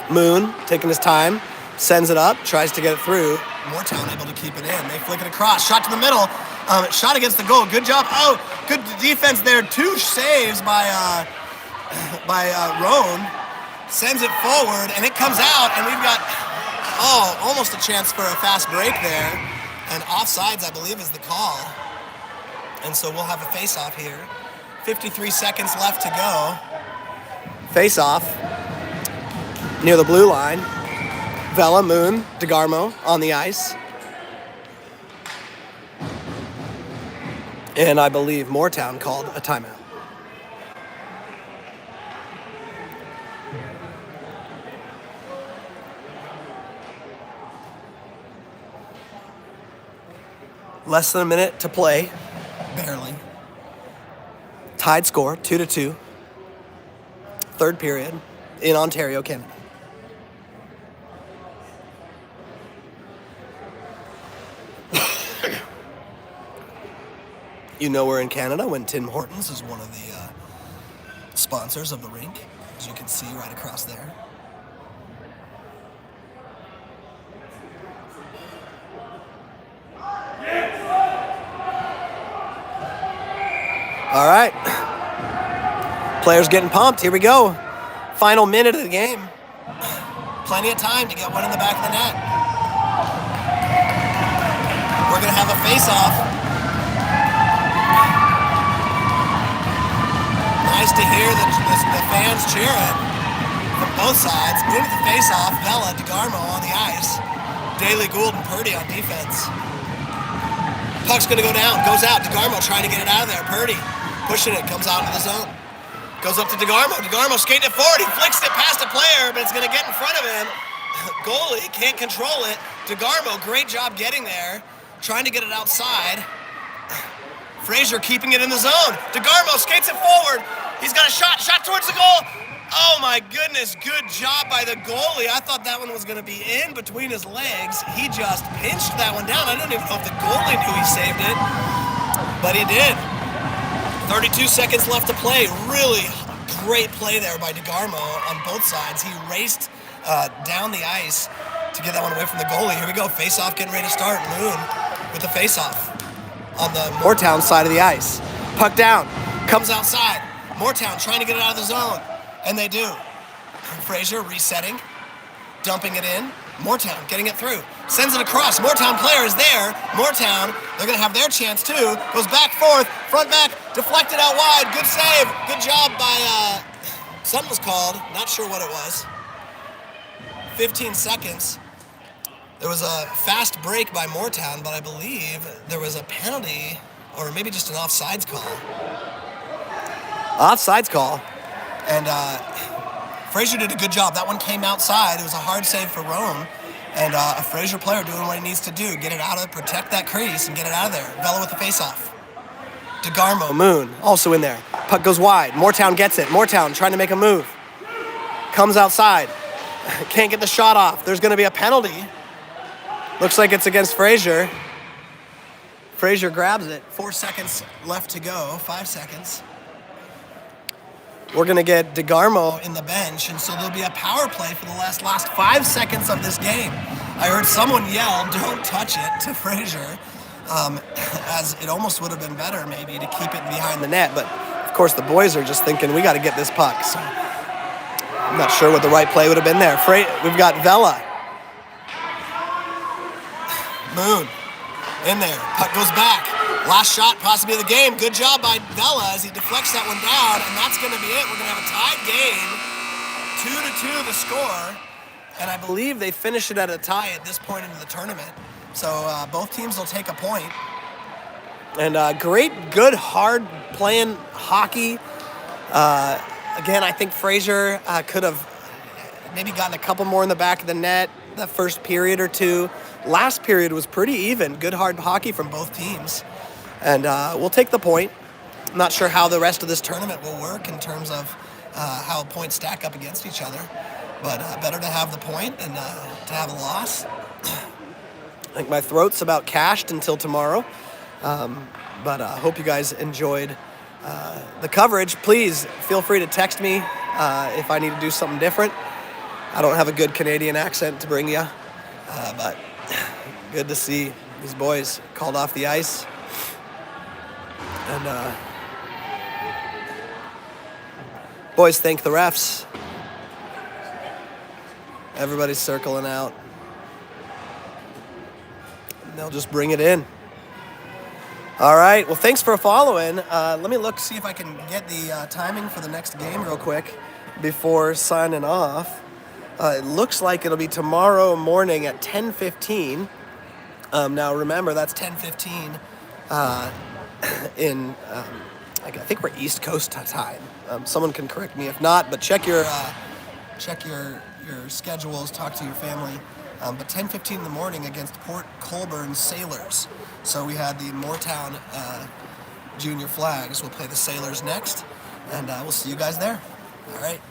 Moon, taking his time, sends it up, tries to get it through. Mooretown able to keep it in. They flick it across. Shot to the middle. Shot against the goal. Good job. Oh, good defense there. 2 saves by Roan. Sends it forward, and it comes out, and we've got... Oh, almost a chance for a fast break there. And offsides, I believe, is the call. And so we'll have a face-off here. 53 seconds left to go. Face-off near the blue line. Vela, Moon, DeGarmo on the ice. And I believe Mooretown called a timeout. Less than a minute to play. Barely. Tied score, 2-2. Third period in Ontario, Canada. You know we're in Canada when Tim Hortons is one of the sponsors of the rink, as you can see right across there. All right. Players getting pumped. Here we go. Final minute of the game. Plenty of time to get one in the back of the net. We're going to have a face-off. Nice to hear the fans cheering from both sides. Moving the face-off. Vela, DeGarmo on the ice. Daly Gould and Purdy on defense. Puck's going to go down. Goes out. DeGarmo trying to get it out of there. Purdy pushing it. Comes out into the zone. Goes up to DeGarmo. DeGarmo skating it forward. He flicks it past a player, but it's going to get in front of him. Goalie can't control it. DeGarmo, great job getting there. Trying to get it outside. Fraser keeping it in the zone. DeGarmo skates it forward. He's got a shot. Shot towards the goal. Oh my goodness, good job by the goalie. I thought that one was going to be in between his legs. He just pinched that one down. I don't even know if the goalie knew he saved it, but he did. 32 seconds left to play. Really great play there by DeGarmo on both sides. He raced down the ice to get that one away from the goalie. Here we go, face-off getting ready to start. Moon with the face-off on the Mooretown side of the ice. Puck down, comes outside. Mooretown trying to get it out of the zone, and they do. Fraser resetting, dumping it in. Mooretown getting it through. Sends it across. Mooretown player is there. Mooretown, they're going to have their chance too. Goes back, forth, front back, deflected out wide. Good save. Good job by, something was called. Not sure what it was. 15 seconds. There was a fast break by Mooretown, but I believe there was a penalty or maybe just an offsides call. Offsides call. And Fraser did a good job. That one came outside. It was a hard save for Rome. And a Fraser player doing what he needs to do. Get it out of it, protect that crease, and get it out of there. Vela with the face-off. DeGarmo, Moon, also in there. Puck goes wide. Mooretown gets it. Mooretown trying to make a move. Comes outside. Can't get the shot off. There's going to be a penalty. Looks like it's against Fraser. Fraser grabs it. 4 seconds left to go. 5 seconds. We're going to get DeGarmo in the bench, and so there'll be a power play for the last 5 seconds of this game. I heard someone yell, "Don't touch it," to Fraser, as it almost would have been better maybe to keep it behind the net. But, of course, the boys are just thinking, we got to get this puck. So I'm not sure what the right play would have been there. We've got Vela. Moon in there. Puck goes back. Last shot possibly of the game. Good job by Vela as he deflects that one down, and that's going to be it. We're going to have a tied game. 2-2 the score, and I believe they finish it at a tie at this point into the tournament. So both teams will take a point. And good, hard playing hockey. Again, I think Fraser could have maybe gotten a couple more in the back of the net the first period or two. Last period was pretty even. Good, hard hockey from both teams. And we'll take the point. I'm not sure how the rest of this tournament will work in terms of how points stack up against each other. But better to have the point than to have a loss. I think my throat's about cashed until tomorrow. But I hope you guys enjoyed the coverage. Please feel free to text me if I need to do something different. I don't have a good Canadian accent to bring you. But good to see these boys called off the ice. And boys thank the refs. Everybody's circling out. And they'll just bring it in. All right. Well, thanks for following. Let me look, see if I can get the timing for the next game real quick before signing off. It looks like it'll be tomorrow morning at 10:15. Now, remember, that's 10:15 in, I think we're East Coast time. Someone can correct me if not, but check your schedules, talk to your family. But 10:15 in the morning against Port Colborne Sailors. So we had the Mooretown Junior Flags. We'll play the Sailors next, and we'll see you guys there. All right.